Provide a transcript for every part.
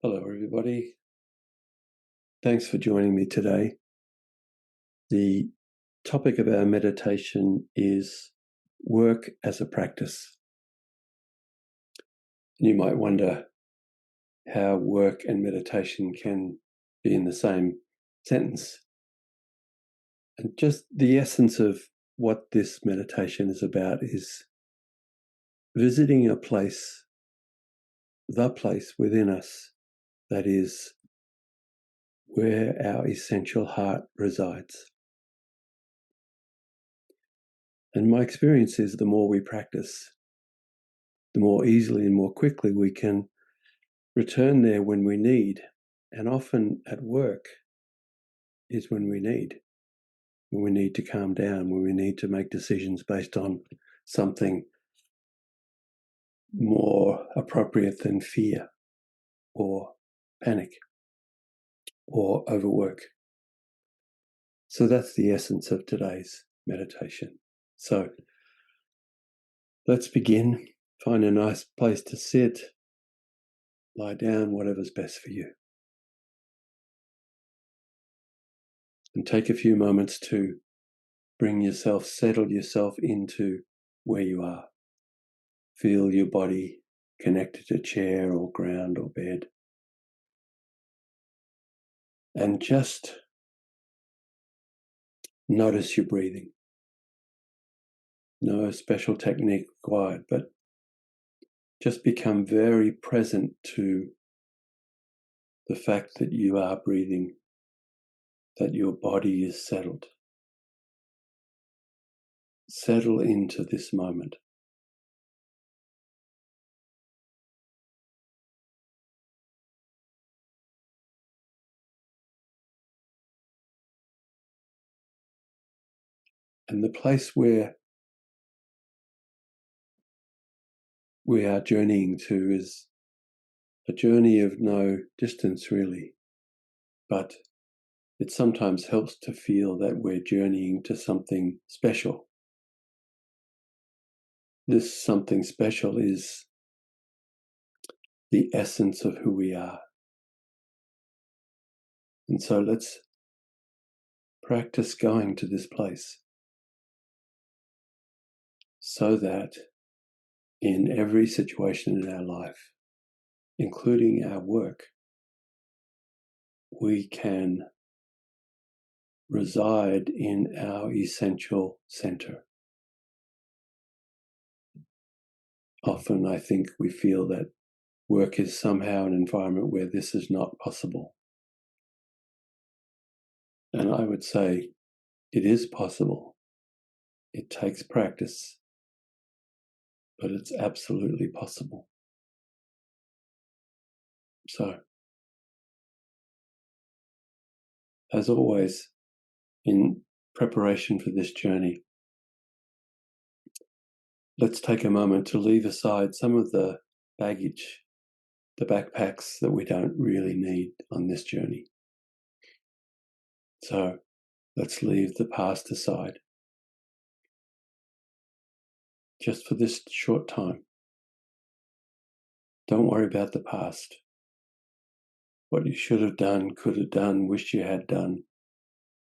Hello, everybody. Thanks for joining me today. The topic of our meditation is work as a practice. You might wonder how work and meditation can be in the same sentence. And just the essence of what this meditation is about is visiting a place, the place within us that is where our essential heart resides. And my experience is the more we practice, the more easily and more quickly we can return there when we need. And often at work is when we need to calm down, when we need to make decisions based on something more appropriate than fear or panic or overwork. So that's the essence of today's meditation. So let's begin. Find a nice place to sit, lie down, whatever's best for you. And take a few moments to settle yourself into where you are. Feel your body connected to chair or ground or bed. And just notice your breathing. No special technique required, but just become very present to the fact that you are breathing, that your body is settled. Settle into this moment. And the place where we are journeying to is a journey of no distance, really, but it sometimes helps to feel that we're journeying to something special. This something special is the essence of who we are. And so let's practice going to this place so that in every situation in our life, including our work, we can reside in our essential center. Often I think we feel that work is somehow an environment where this is not possible. And I would say it is possible. It takes practice, but it's absolutely possible. So, as always, in preparation for this journey, let's take a moment to leave aside some of the baggage, the backpacks that we don't really need on this journey. So, let's leave the past aside just for this short time. Don't worry about the past. What you should have done, could have done, wish you had done,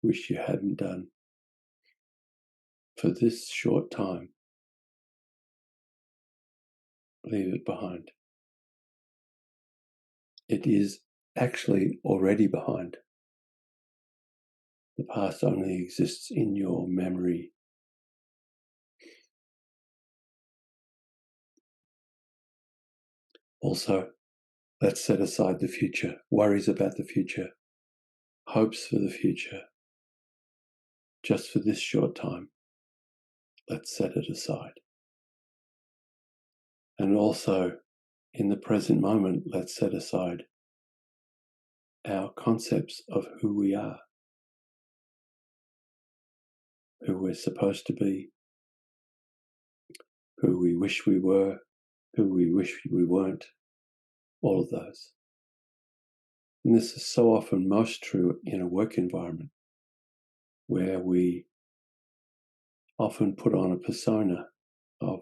wish you hadn't done. For this short time, leave it behind. It is actually already behind. The past only exists in your memory. Also, let's set aside the future, worries about the future, hopes for the future. Just for this short time, let's set it aside. And also, in the present moment, let's set aside our concepts of who we are, who we're supposed to be, who we wish we were, who we wish we weren't, all of those. And this is so often most true in a work environment where we often put on a persona of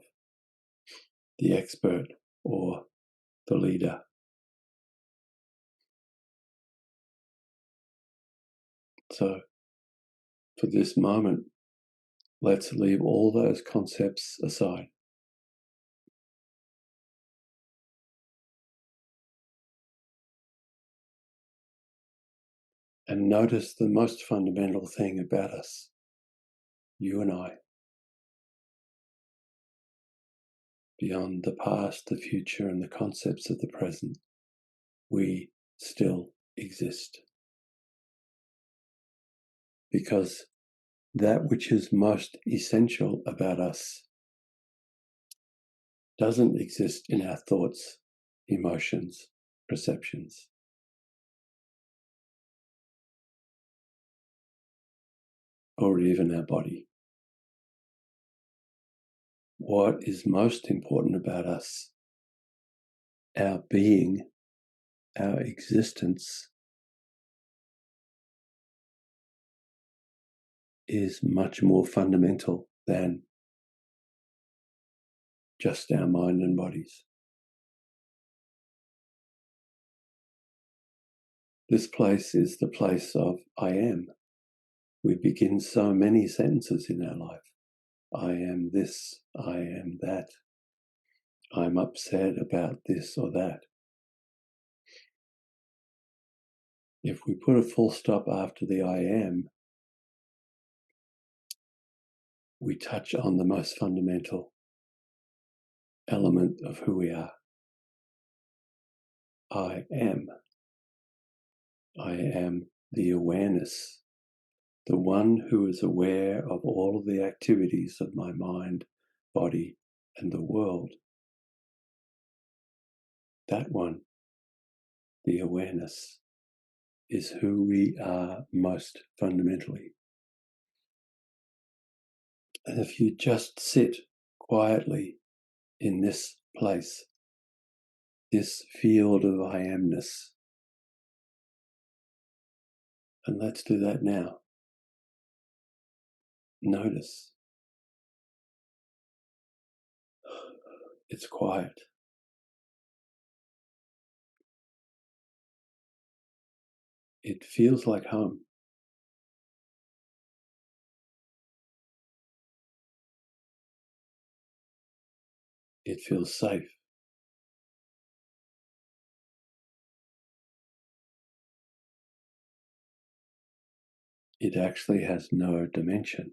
the expert or the leader So, for this moment, let's leave all those concepts aside. And notice the most fundamental thing about us, you and I, beyond the past, the future, and the concepts of the present, we still exist. Because that which is most essential about us doesn't exist in our thoughts, emotions, perceptions. Or even our body. What is most important about us, our being, our existence, is much more fundamental than just our mind and bodies. This place is the place of I am. We begin so many sentences in our life. I am this, I am that. I'm upset about this or that. If we put a full stop after the I am, we touch on the most fundamental element of who we are. I am. I am the awareness, the one who is aware of all of the activities of my mind, body, and the world. That one, the awareness, is who we are most fundamentally. And if you just sit quietly in this place, this field of I amness, and let's do that now. Notice. It's quiet. It feels like home. It feels safe. It actually has no dimension.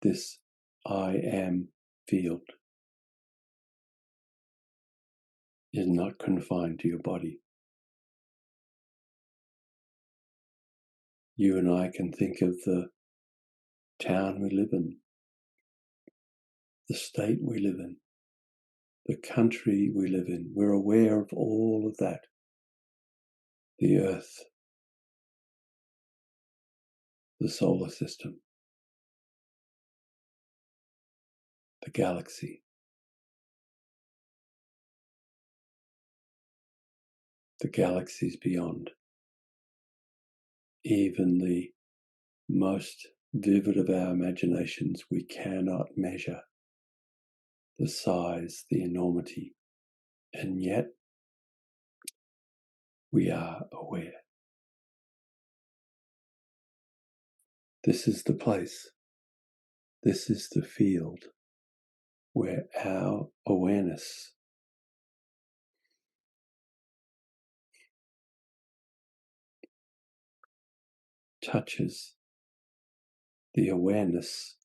This I am field is not confined to your body. You and I can think of the town we live in, the state we live in, the country we live in. We're aware of all of that. The earth, the solar system, the galaxy, the galaxies beyond, even the most vivid of our imaginations. We cannot measure the size, the enormity, and yet we are aware. This is the place, this is the field where our awareness touches the awareness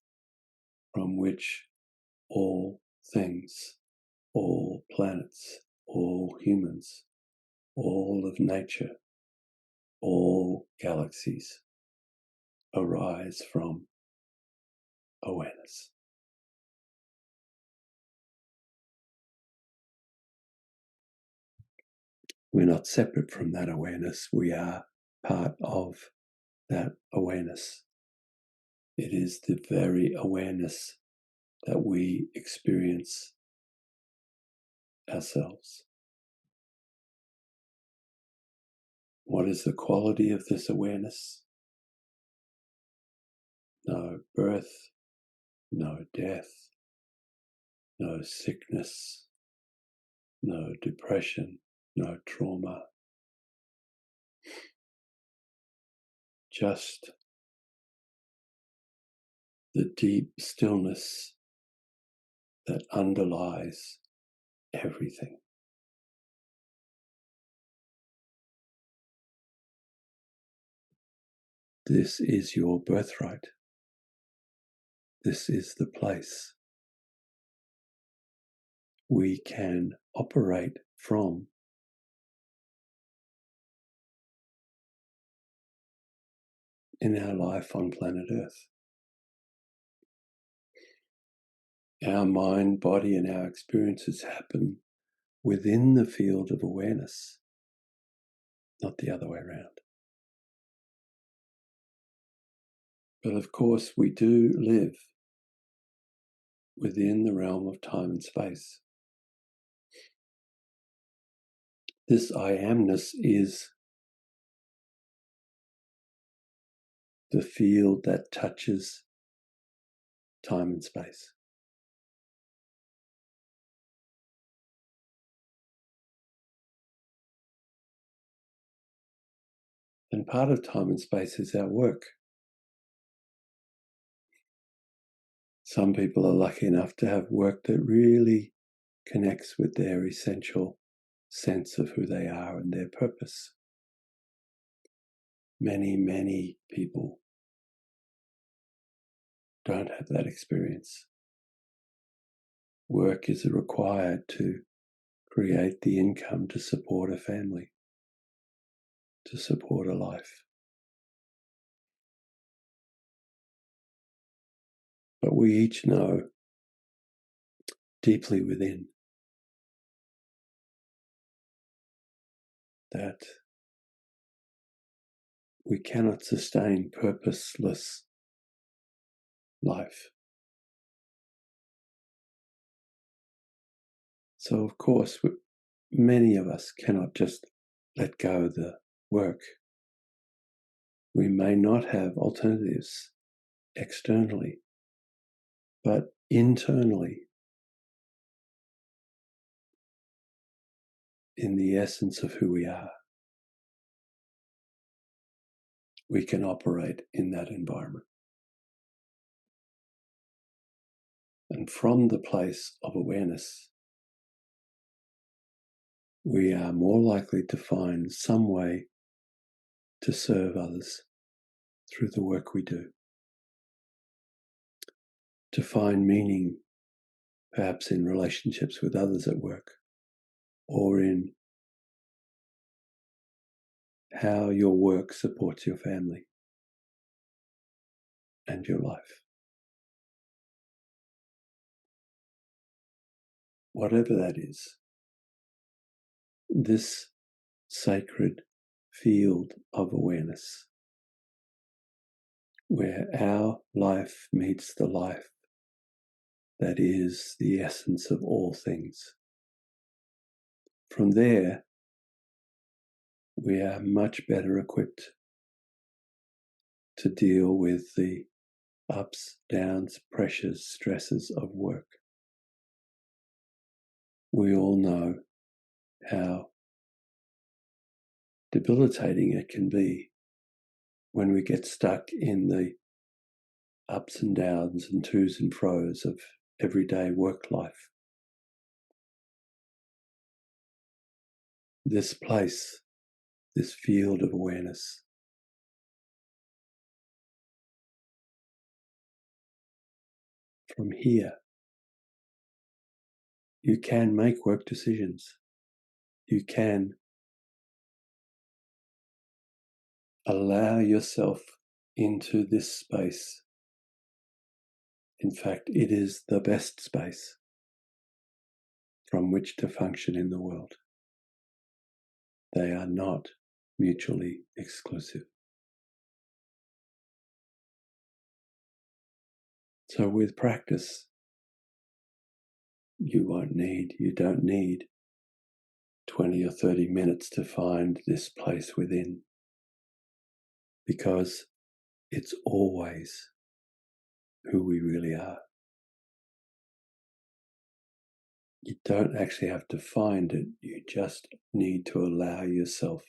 from which all things, all planets, all humans, all of nature, all galaxies arise from awareness. We're not separate from that awareness. We are part of that awareness. It is the very awareness that we experience ourselves. What is the quality of this awareness? No birth, no death, no sickness, no depression, no trauma. just the deep stillness that underlies everything. This is your birthright. This is the place we can operate from in our life on planet Earth. Our mind, body, and our experiences happen within the field of awareness, not the other way around. But of course, we do live within the realm of time and space. This I amness is the field that touches time and space. And part of time and space is our work. Some people are lucky enough to have work that really connects with their essential sense of who they are and their purpose. Many, many people don't have that experience. Work is required to create the income to support a family, to support a life. But we each know deeply within that we cannot sustain purposeless life. So, of course, many of us cannot just let go of the work. We may not have alternatives externally, but internally, in the essence of who we are, we can operate in that environment. And from the place of awareness, we are more likely to find some way to serve others through the work we do, to find meaning perhaps in relationships with others at work, or in how your work supports your family and your life. Whatever that is, this sacred field of awareness, where our life meets the life that is the essence of all things. From there, we are much better equipped to deal with the ups, downs, pressures, stresses of work. We all know how debilitating it can be when we get stuck in the ups and downs and twos and fros of everyday work life. This place, this field of awareness, from here, you can make work decisions. You can allow yourself into this space. In fact, it is the best space from which to function in the world. They are not mutually exclusive. So with practice, you don't need 20 or 30 minutes to find this place within, because it's always who we really are. You don't actually have to find it, you just need to allow yourself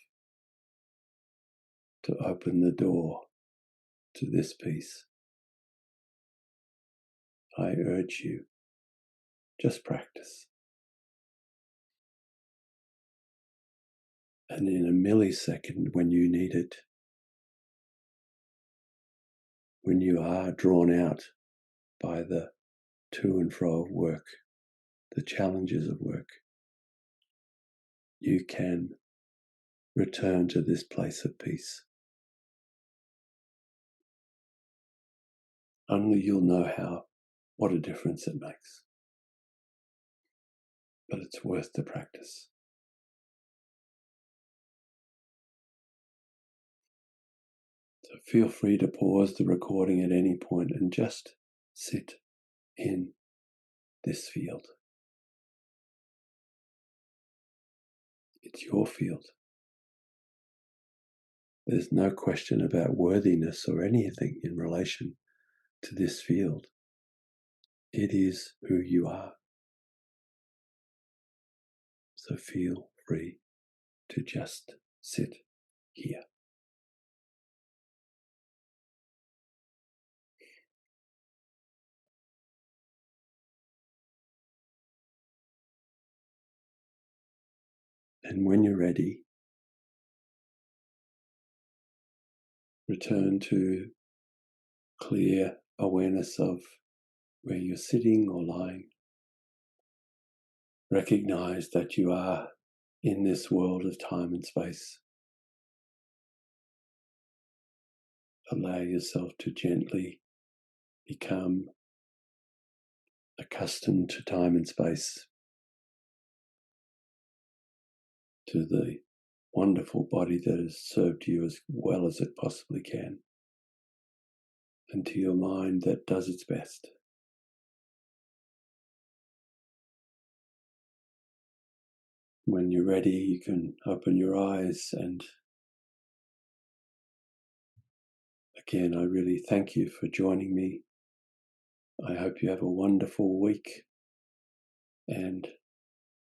to open the door to this peace. I urge you, just practice. And in a millisecond, when you need it, when you are drawn out by the to and fro of work, the challenges of work, you can return to this place of peace. Only you'll know what a difference it makes. But it's worth the practice. So feel free to pause the recording at any point and just sit in this field. It's your field. There's no question about worthiness or anything in relation to this field. It is who you are. So feel free to just sit here. And when you're ready, return to clear awareness of where you're sitting or lying. Recognize that you are in this world of time and space. Allow yourself to gently become accustomed to time and space, to the wonderful body that has served you as well as it possibly can, and to your mind that does its best. When you're ready, you can open your eyes, and again, I really thank you for joining me. I hope you have a wonderful week, and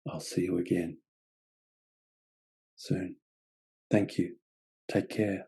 I'll see you again soon. Thank you. Take care.